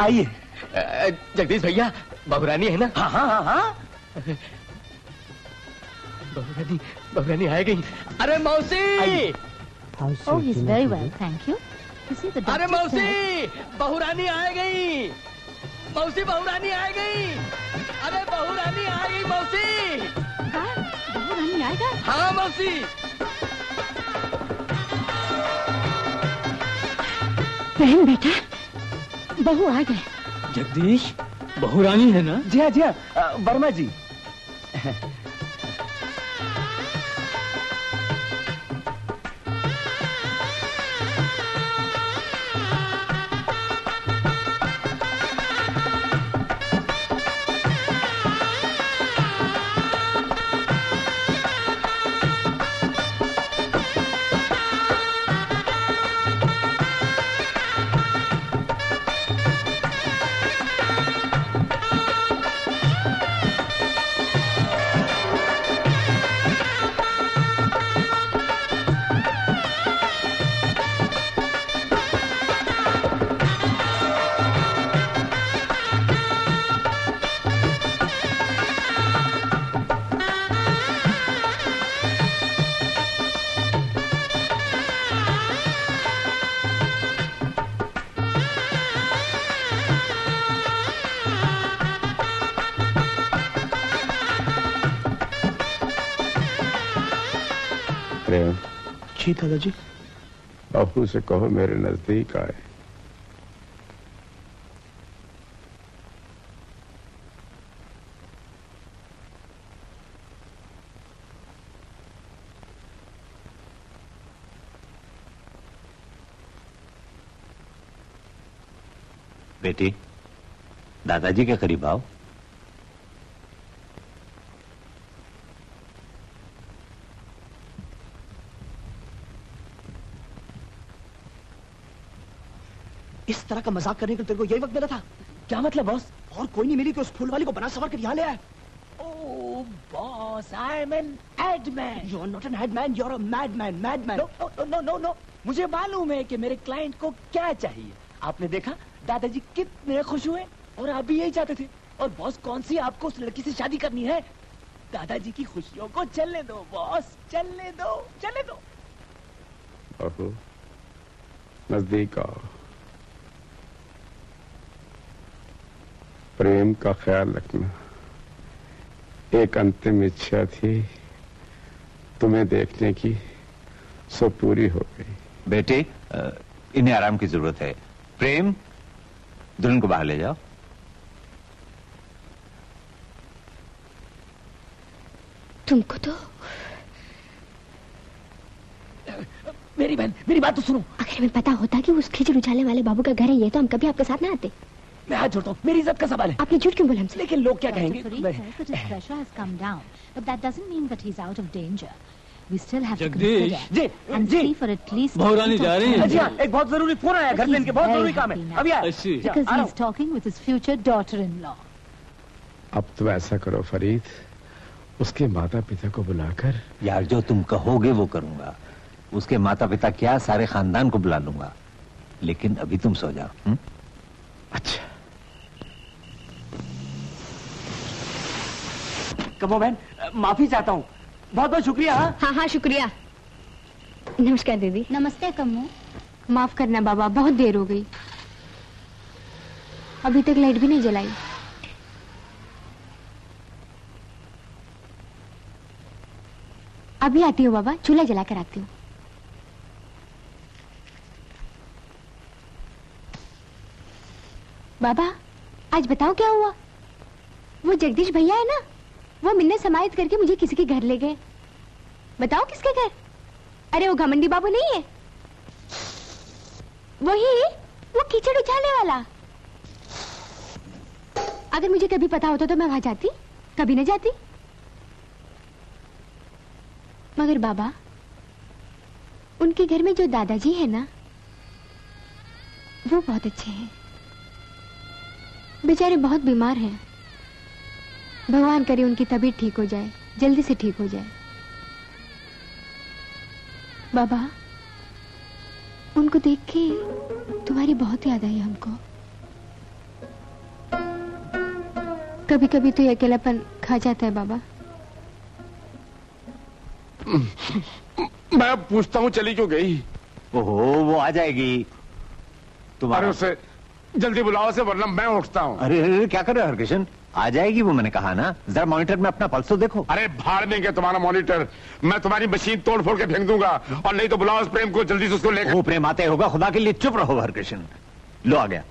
आइए। जगदीश भैया, बहुरानी है ना? हाँ हाँ हाँ हाँ। बहुरानी आ गई। अरे मौसी! Oh, he's very well, thank you. You see the doctor. अरे मौसी! बहुरानी आ गई। मौसी, बहुरानी आ गई। अरे बहुरानी आ गई मौसी। बहुरानी आएगा? हाँ मौसी। बहन बेटा, बहू आ गए। जगदीश, बहुरानी है ना? जी हाँ जी हाँ, वर्मा जी। जी दादाजी। बापू से कहो मेरे नजदीक आए। बेटी, दादाजी के करीब आओ। इस तरह का मजाक करने के लिए तेरे को यही वक्त मिला था? क्या मतलब बॉस? और कोई नहीं मिली कि उस फूल वाली को बना सवार कर यहाँ ले आए? Oh, boss, I'm an ad man. You're not an ad man, you're a madman, madman. No. मुझे मालूम है कि मेरे क्लाइंट को क्या चाहिए। आपने देखा दादाजी कितने खुश हुए और आप भी यही चाहते थे। और बॉस, कौन सी आपको उस लड़की से शादी करनी है? दादाजी की खुशियों को चलने दो बॉस, चलने दो। बहू, नजदीक आओ। प्रेम का ख्याल रखना। एक अंतिम इच्छा थी तुम्हें देखने की, सो पूरी हो गई। बेटे, इन्हें आराम की जरूरत है। प्रेम, दुल्हन को बाहर ले जाओ। तुमको तो मेरी बहन, मेरी बात तो सुनो। अगर हमें पता होता कि उस खिचड़ उछालने वाले बाबू का घर है ये, तो हम कभी आपके साथ ना आते। मैं हाथ जोड़ता हूँ, मेरी इज्जत का सवाल है। आपने झूठ क्यों बोला हमसे? लेकिन लोग क्या कहेंगे? जगदीश, जी, बहुरानी जा रही है। जी हाँ, एक बहुत जरूरी फोन आया घर से, इनके बहुत जरूरी काम है। अभी अब तो ऐसा करो फरीद, उसके माता पिता को बुलाकर। यार, जो तुम कहोगे वो करूंगा। उसके माता पिता क्या, सारे खानदान को बुला लूंगा। लेकिन अभी तुम सो जाओ। अच्छा। कमो बहन, माफी चाहता हूँ, बहुत बहुत शुक्रिया। हाँ शुक्रिया। नमस्कार दीदी। नमस्ते कम्मू। माफ करना बाबा, बहुत देर हो गई। अभी तक लाइट भी नहीं जलाई। अभी आती हूँ बाबा, चूल्हा जला कर आती हूँ। बाबा, आज बताओ क्या हुआ? वो जगदीश भैया है ना, वो मिन्नत समायत करके मुझे किसी के घर ले गए। बताओ किसके घर? अरे वो घमंडी बाबू नहीं है, वही, वो कीचड़ उछालने वाला। अगर मुझे कभी पता होता तो मैं वहां जाती? कभी न जाती। मगर बाबा, उनके घर में जो दादाजी है ना, वो बहुत अच्छे हैं। बेचारे बहुत बीमार हैं। भगवान करे उनकी तबीयत ठीक हो जाए, जल्दी से ठीक हो जाए। बाबा, उनको देख के तो तुम्हारी बहुत याद आई हमको। कभी कभी तो ये अकेलापन खा जाता है बाबा। मैं पूछता हूँ चली क्यों गई? ओहो, वो आ जाएगी। अरे उसे जल्दी बुलाओ से, वरना मैं उठता हूँ। अरे अरे क्या कर रहे हो हरकिशन? आ जाएगी वो, मैंने कहा ना। जरा मॉनिटर में अपना पल्स तो देखो। अरे भाड़ देंगे तुम्हारा मॉनिटर, मैं तुम्हारी मशीन तोड़ फोड़ के फेंक दूंगा। और नहीं तो बुलाओ उस प्रेम को, जल्दी से उसको लेकर। वो प्रेम आते होगा, खुदा के लिए चुप रहो हरकिशन। लो आ गया।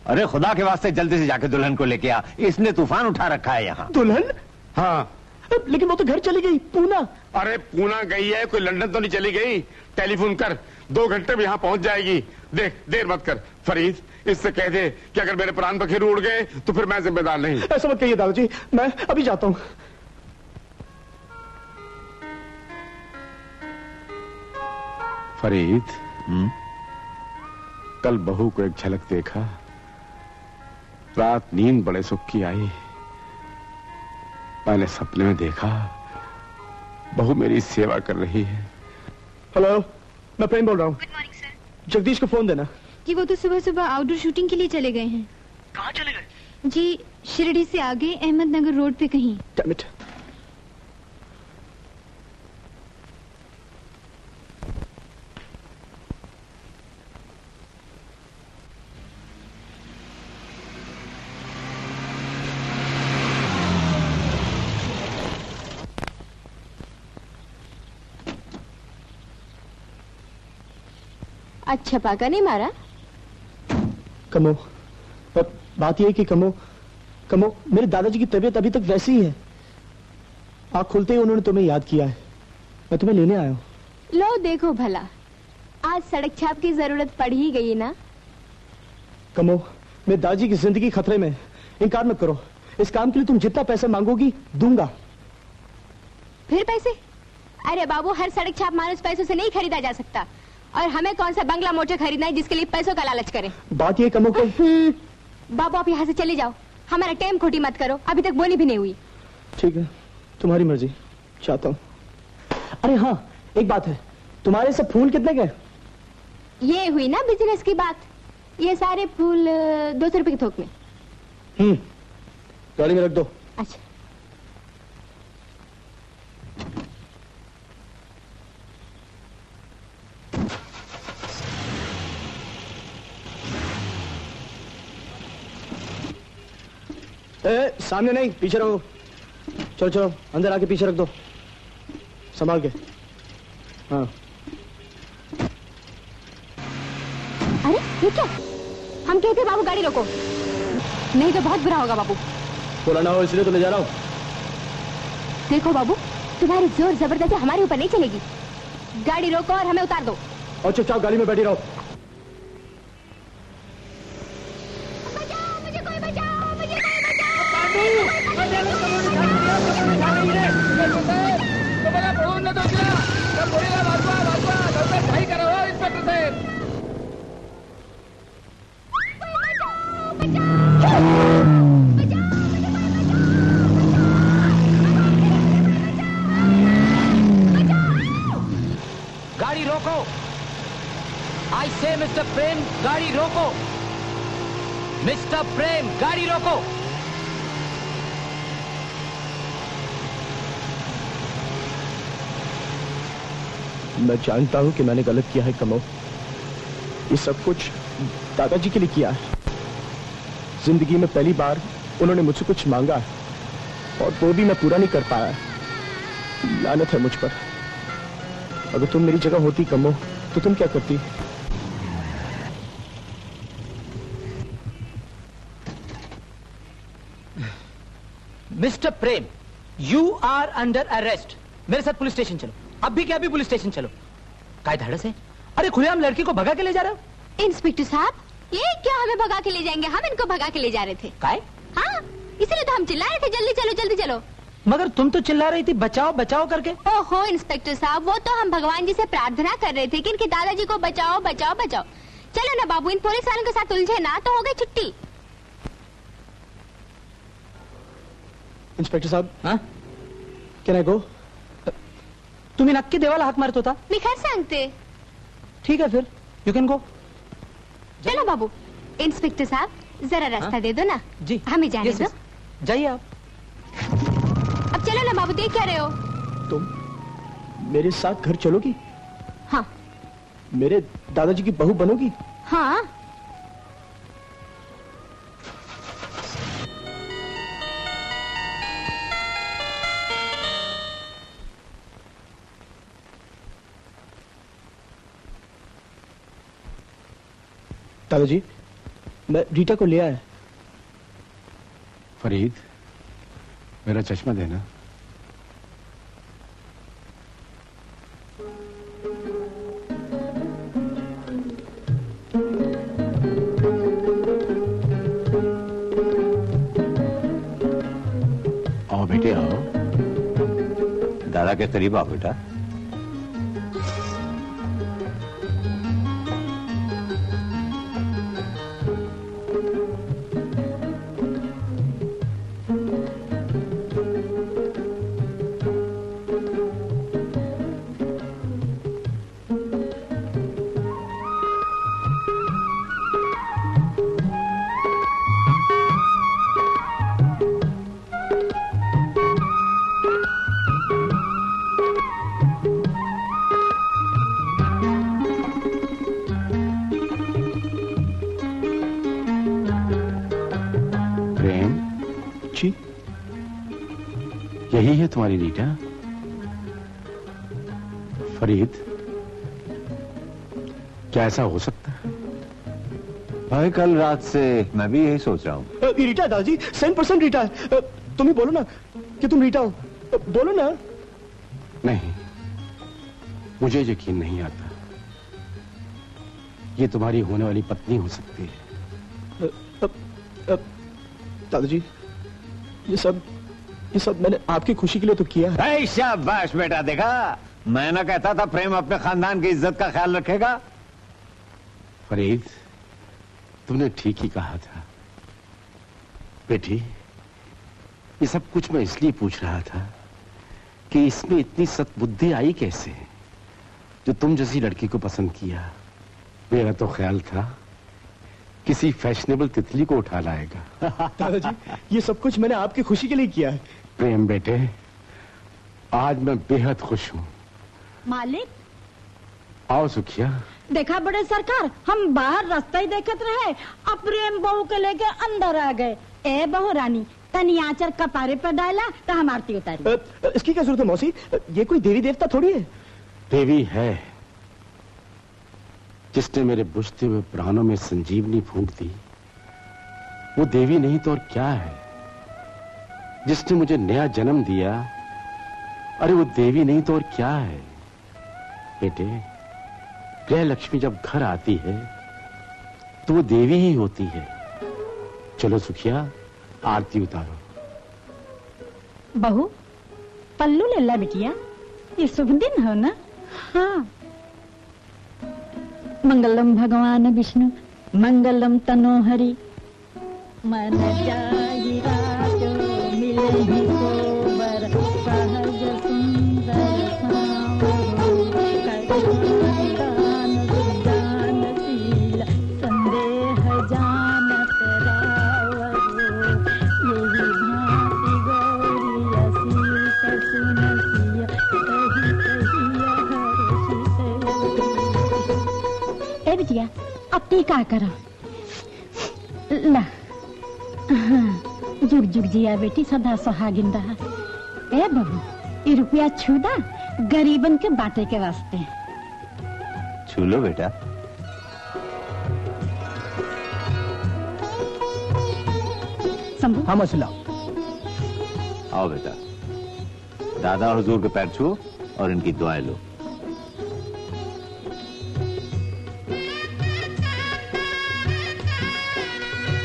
अरे खुदा के वास्ते जल्दी से जाके दुल्हन को लेके आ, इसने तूफान उठा रखा है यहाँ। दुल्हन? हाँ, लेकिन वो तो घर चली गई, पूना। अरे पूना गई है, कोई लंदन तो नहीं चली गई। टेलीफोन कर, 2 घंटे में यहाँ पहुंच जाएगी। देख, देर मत कर फरीद, इससे कह दे कि अगर मेरे प्राण पखेरु उड़ गए तो फिर मैं जिम्मेदार नहीं। ऐसा मत कहिए दादाजी, मैं अभी जाता हूँ। फरीद, कल बहू को एक झलक देखा, रात नींद बड़े सुख की आई। मैंने सपने में देखा बहू मेरी सेवा कर रही है। हेलो, मैं प्रेम बोल रहा हूँ। Good morning sir. जगदीश को फोन देना। जी वो तो सुबह सुबह आउटडोर शूटिंग के लिए चले गए हैं। कहाँ चले गए? जी शिरडी से आगे अहमदनगर रोड पे कहीं। Damn it. अच्छा पाका नहीं मारा? कमो, पर बात यह है कि कमो मेरे दादाजी की तबीयत अभी तक वैसी ही है। आँख खुलते ही उन्होंने तुम्हें याद किया है। मैं तुम्हें लेने आया हूँ। लो देखो भला, आज सड़क छाप की जरूरत पड़ ही गई ना। कमो, मेरे दादाजी की जिंदगी खतरे में। इनकार मत करो। इस काम के लिए तुम जितना पैसा मांगोगी दूंगा। फिर पैसे? अरे बाबू, हर सड़क छाप माल उस पैसों से नहीं खरीदा जा सकता। और हमें कौन सा बंगला मोटर खरीदना है जिसके लिए पैसों का लालच करें। बात ये कमो को। बाबू आप यहाँ से चले जाओ, हमारा टाइम खोटी मत करो। अभी तक बोली भी नहीं हुई। ठीक है, तुम्हारी मर्जी, चाहता हूँ। अरे हाँ, एक बात है, तुम्हारे सब फूल कितने के? ये हुई ना बिजनेस की बात। ये सारे फूल 200 रुपए के थोक में। गाड़ी में रख दो। अच्छा। सामने नहीं, पीछे रहो। चलो चलो, अंदर आके पीछे रख दो, संभाल के। हाँ। अरे ये क्या? हम कहते बाबू गाड़ी रोको, नहीं तो बहुत बुरा होगा बाबू। बोला ना हो इसलिए तो ले जा रहा हूँ। देखो बाबू, तुम्हारी जोर जबरदस्ती हमारे ऊपर नहीं चलेगी। गाड़ी रोको और हमें उतार दो। और चुपचाप गाड़ी में बैठी रहो। बचाओ मुझे, कोई बचाओ मुझे, कोई गाड़ी रोको। आई से मिस्टर प्रेम, गाड़ी रोको। मिस्टर प्रेम, गाड़ी रोको। मैं जानता हूं कि मैंने गलत किया है कमो। ये सब कुछ दादाजी के लिए किया है। जिंदगी में पहली बार उन्होंने मुझसे कुछ मांगा है और वो भी मैं पूरा नहीं कर पाया। लानत है मुझ पर। अगर तुम मेरी जगह होती कमो तो तुम क्या करती? Mister Prem, you are under arrest. मेरे साथ पुलिस स्टेशन चलो, अभी के अभी पुलिस स्टेशन चलो। काय धाड़स है? अरे खुलेआम लड़की को भगा के ले जा रहे हो? इंस्पेक्टर साहब, ये क्या हमें भगा के ले जाएंगे? हम इनको भगा के ले जा रहे थे। काय? हाँ, इसलिए तो हम चिल्ला रहे थे जल्दी चलो जल्दी चलो। मगर तुम तो चिल्ला रही थी बचाओ बचाओ करके। ओहो इंस्पेक्टर साहब, वो तो हम भगवान जी से प्रार्थना कर रहे थे कि इनके दादाजी को बचाओ बचाओ बचाओ। चलो ना बाबू, इन पुलिस वालों के साथ उलझे ना तो हो गई छुट्टी। इंस्पेक्टर साहब, हाँ? कैन आई गो? तुम्ही नक्की देवाला हाक मारत होता? मी खरं सांगते। ठीक है फिर, यू कैन गो। चलो बाबू। इंस्पेक्टर साहब जरा रास्ता दे दो ना। जी हमें जाने दो। जाइए आप। अब चलो ना बाबू, देख क्या रहे हो? तुम मेरे साथ घर चलोगी? हाँ। मेरे दादाजी की बहू बनोगी? हाँ। दादाजी, मैं रीटा को ले आया। फरीद, मेरा चश्मा देना। आओ बेटे आओ। दादा के करीब आओ बेटा। यही है तुम्हारी रीटा? फरीद, क्या ऐसा हो सकता है? भाई कल रात से मैं भी यही सोच रहा हूँ। रीटा दादाजी, 100% रीटा है। तुम ही बोलो ना कि तुम रीटा हो। बोलो ना। नहीं, मुझे यकीन नहीं आता। ये तुम्हारी होने वाली पत्नी हो सकती है। दादाजी, ये सब मैंने आपकी खुशी के लिए तो किया है। शाबाश बेटा, देखा मैं ना कहता था प्रेम अपने खानदान की इज्जत का ख्याल रखेगा। फरीद, तुमने ठीक ही कहा था। बेटी, ये सब कुछ मैं इसलिए पूछ रहा था कि इसमें इतनी सद्बुद्धि आई कैसे जो तुम जैसी लड़की को पसंद किया। मेरा तो ख्याल था किसी फैशनेबल तितली को उठा लाएगा। दादाजी, ये सब कुछ मैंने आपकी खुशी के लिए किया है। प्रेम बेटे, आज मैं बेहद खुश हूँ। मालिक, आओ सुखिया। देखा बड़े सरकार, हम बाहर रास्ता ही देखत रहे, अब प्रेम बहू के लेके अंदर आ गए। ए बहू रानी, तनी आंचर कपारे पर डाला तो हम आरती उतारी। इसकी क्या जरूरत है मौसी? ये कोई देवी देवता थोड़ी है। देवी है, जिसने मेरे बुझते हुए प्राणों में संजीवनी फूंक दी। वो देवी नहीं तो और क्या है? जिसने मुझे नया जन्म दिया, अरे वो देवी नहीं तो और क्या है? बेटे, गृह लक्ष्मी जब घर आती है तो वो देवी ही होती है। चलो सुखिया, आरती उतारो। बहू, पल्लू ले ला बिटिया, ये शुभ दिन हो ना। हाँ। मंगलम भगवान विष्णु, मंगलम तनोहरि, मन जाहि राजो मिलहि सोबर, सहज सुंदर सांवरो, करदान सुजानशील, संदेह जानत रावरो, यही भांति गौरी असीस सुनसिया, कही कहिया हर्षित। ए बिटिया, अब ती का करा ला। जुग जुग जिया बेटी, सदा सुहागिन रहा। ए बहू, ये रुपया छू दा, गरीबन के बाटे के वास्ते। छू लो बेटा। शंभू। हाँ मौसी लाओ। आओ बेटा, दादा हुजूर के पैर छू और इनकी दुआएं लो।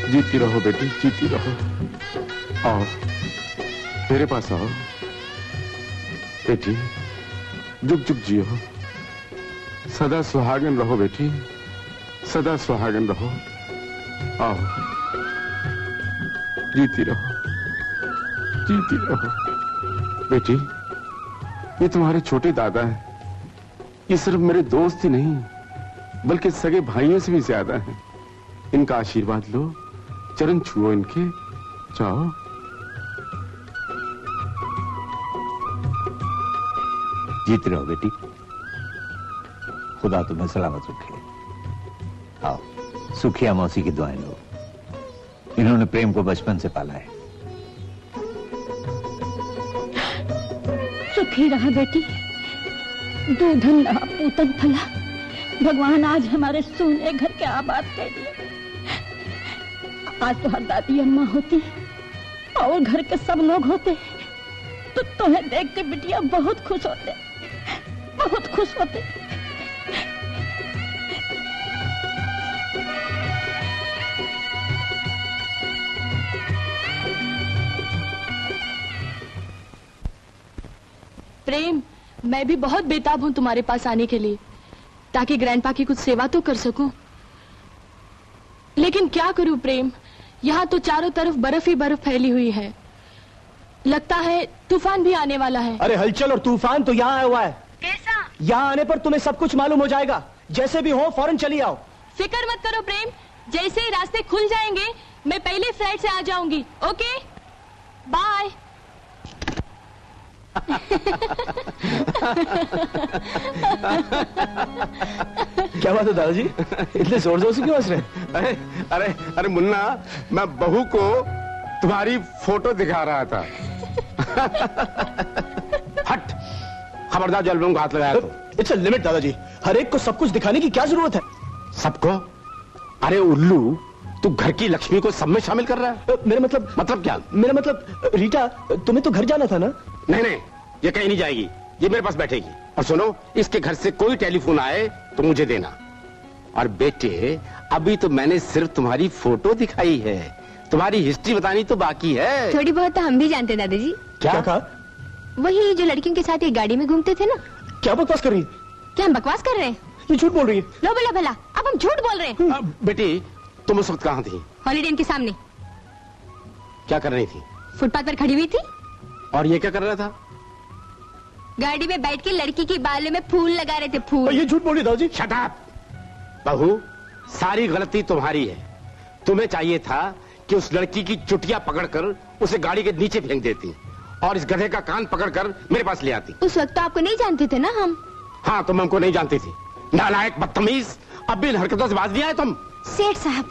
जीती रहो बेटी, जीती रहो। आओ, मेरे पास आओ। बेटी, जुग जुग जियो, सदा सुहागन रहो बेटी, सदा सुहागन रहो। आओ, जीती रहो, जीती रहो। बेटी, ये तुम्हारे छोटे दादा हैं। ये सिर्फ मेरे दोस्त ही नहीं, बल्कि सगे भाइयों से भी ज्यादा हैं। इनका आशीर्वाद लो, चरण छुओ इनके, जाओ। जीत रहे हो बेटी, खुदा तुम्हें सलामत रखे। आओ, सुखिया मौसी की दुआएं लो। इन्होंने प्रेम को बचपन से पाला है। सुखी रहा बेटी, दूधन रहा पूतन फला। भगवान आज हमारे सूने घर के आबाद कर दिए। आज तो हर दादी अम्मा होती और घर के सब लोग होते तो तुम्हें देख के बिटिया बहुत खुश होते, बहुत खुश होते। प्रेम, मैं भी बहुत बेताब हूँ तुम्हारे पास आने के लिए, ताकि ग्रैंडपा की कुछ सेवा तो कर सकूं। लेकिन क्या करूं प्रेम, यहाँ तो चारों तरफ बर्फ ही बर्फ फैली हुई है। लगता है तूफान भी आने वाला है। अरे हलचल और तूफान तो यहाँ आया हुआ है। कैसा? यहाँ आने पर तुम्हें सब कुछ मालूम हो जाएगा। जैसे भी हो फौरन चली आओ। फिक्र मत करो प्रेम, जैसे ही रास्ते खुल जाएंगे मैं पहले फ्लाइट से आ जाऊंगी। Okay, bye. क्या बात है दादाजी, इतने जोर जोर से क्यों हंस रहे हैं? अरे अरे अरे मुन्ना, मैं बहू को तुम्हारी फोटो दिखा रहा था। हट, खबरदार जो एल्बम को हाथ लगाया तो। इट्स अ लिमिट दादाजी, हर एक को सब कुछ दिखाने की क्या जरूरत है? सबको? अरे उल्लू, तू घर की लक्ष्मी को सब में शामिल कर रहा है। मेरा मतलब क्या? मेरा मतलब रीटा, तुम्हें तो घर जाना था ना? नहीं नहीं, ये कहीं नहीं जाएगी, ये मेरे पास बैठेगी। और सुनो, इसके घर से कोई टेलीफोन आए तो मुझे देना। और बेटे, अभी तो मैंने सिर्फ तुम्हारी फोटो दिखाई है, तुम्हारी हिस्ट्री बतानी तो बाकी है। थोड़ी बहुत तो हम भी जानते हैं दादाजी। क्या कहा? वही जो लड़कियों के साथ एक गाड़ी में घूमते थे ना। क्या बकवास कर रही? क्या हम बकवास कर रहे हैं? ये झूठ बोल रही है। लो बोला भला, अब हम झूठ बोल रहे हैं। बेटी, तुम उस वक्त कहाँ थी? हॉलीडे इन के सामने। क्या कर रही थी? फुटपाथ पर खड़ी हुई थी। और ये क्या कर रहा था? गाड़ी में बैठ के लड़की के बालों में फूल लगा रहे थे, फूल। ये झूठ बोल रही दादाजी। Shut up! बहू, सारी गलती तुम्हारी है। तुम्हें चाहिए था कि उस लड़की की चुटिया पकड़कर उसे गाड़ी के नीचे फेंक देती और इस गधे का कान पकड़कर मेरे पास ले आती। उस वक्त तो आपको नहीं जानते थे ना हम। हाँ, तुम हमको नहीं जानती थी। नालायक, बदतमीज, अब भी इन हरकतों से बाज नहीं आए तुम। सेठ साहब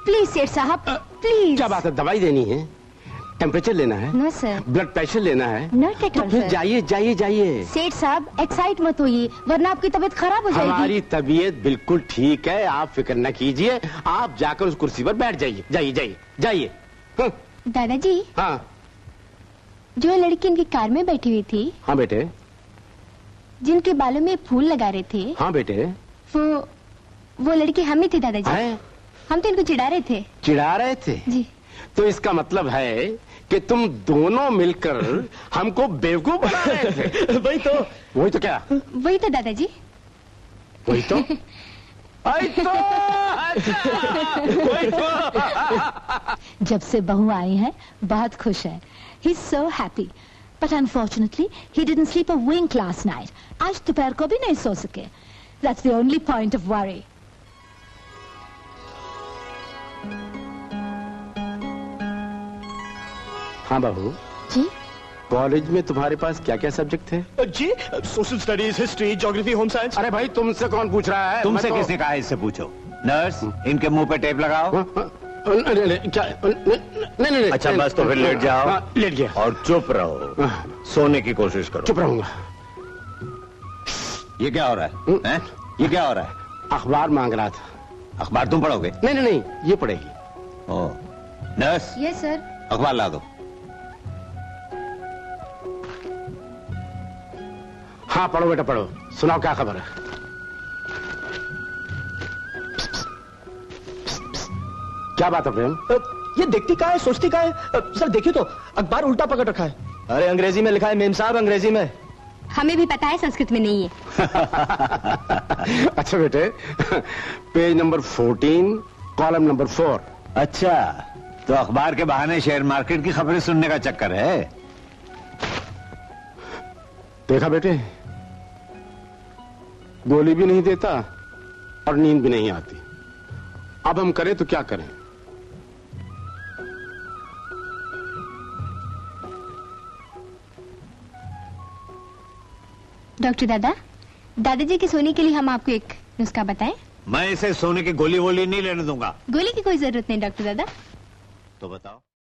प्लीज, सेठ साहब प्लीज। क्या बात है? दवाई देनी है, टेम्परेचर लेना है? No sir. ब्लड प्रेशर लेना है? नॉट एट तो ऑल फिर सर। जाइए जाइए जाइए। सेठ साहब एक्साइट मत होइए, वरना आपकी तबीयत खराब हो जाएगी। हमारी तबीयत बिल्कुल ठीक है, आप फिक्र न कीजिए। आप जाकर उस कुर्सी पर बैठ जाइए। जाइए जाइए जाइए। दादाजी, हाँ जो लड़की इनकी कार में बैठी हुई थी, हाँ बेटे। जिनके बालों में फूल लगा रहे थे, हाँ बेटे। वो लड़की हम ही थी दादाजी। है? हम तो इनको चिढ़ा रहे थे। चिढ़ा रहे थे? जी। तो इसका मतलब है कि तुम दोनों मिलकर हमको बेवकूफ बना रहे थे। वही तो। वही तो क्या? वही तो दादाजी। वही तो। वही तो। जब से बहू आई है बहुत खुश है। He's so happy. But unfortunately, he didn't sleep a wink last night. आज दोपहर को भी नहीं सो सके. That's the only point of worry. हाँ बहू जी। कॉलेज में तुम्हारे पास क्या क्या सब्जेक्ट थे? जी, social studies, history, geography, home science. अरे भाई, तुमसे कौन पूछ रहा है? तुमसे किसने कहा? इससे पूछो। नर्स, इनके मुंह पे टेप लगाओ। नहीं। अच्छा बस, तो फिर लेट जाओ। लेट गया। और चुप रहो, सोने की कोशिश करो। चुप रहूंगा। ये क्या हो रहा है? ये क्या हो रहा है? अखबार मांग रहा था। अखबार तुम पढ़ोगे? नहीं, ये पढ़ेगी। ओ, नर्स। Yes sir. अखबार ला दो। हाँ पढ़ो बेटा पढ़ो, सुनाओ क्या खबर है? क्या बात है प्रेम? ये देखती कहाँ है, सोचती कहाँ है? सर देखिए तो, अखबार उल्टा पकड़ रखा है। अरे अंग्रेजी में लिखा है मेम साहब, अंग्रेजी में। हमें भी पता है, संस्कृत में नहीं है। अच्छा बेटे, पेज नंबर 14, कॉलम नंबर 4। अच्छा, तो अखबार के बहाने शेयर मार्केट की खबरें सुनने का चक्कर है। देखा बेटे, गोली भी नहीं देता और नींद भी नहीं आती। अब हम करें तो क्या करें? डॉक्टर दादाजी के सोने के लिए हम आपको एक नुस्खा बताएं? मैं इसे सोने की गोली वोली नहीं लेने दूंगा। गोली की कोई जरूरत नहीं डॉक्टर दादा। तो बताओ।